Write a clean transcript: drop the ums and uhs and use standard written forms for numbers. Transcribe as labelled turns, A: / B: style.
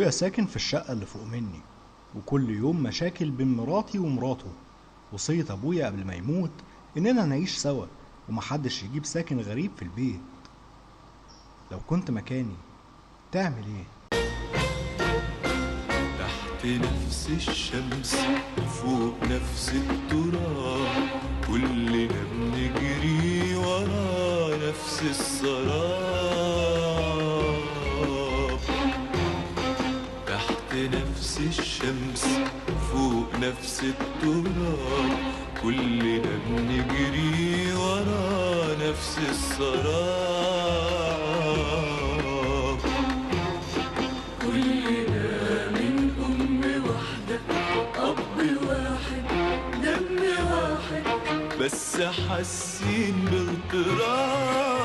A: أبويا ساكن في الشقة اللي فوق مني، وكل يوم مشاكل بين مراتي ومراته. وصية أبويا قبل ما يموت إننا نعيش سوا ومحدش يجيب ساكن غريب في البيت. لو كنت مكاني تعمل إيه؟
B: تحت نفس الشمس فوق نفس التراب، كلنا بنجري ورا نفس السراب. تحت نفس الشمس فوق نفس التراب، كلنا بنجري ورا نفس السراب. كلنا من أم واحدة أب واحد دم واحد، بس حاسين باغتراب.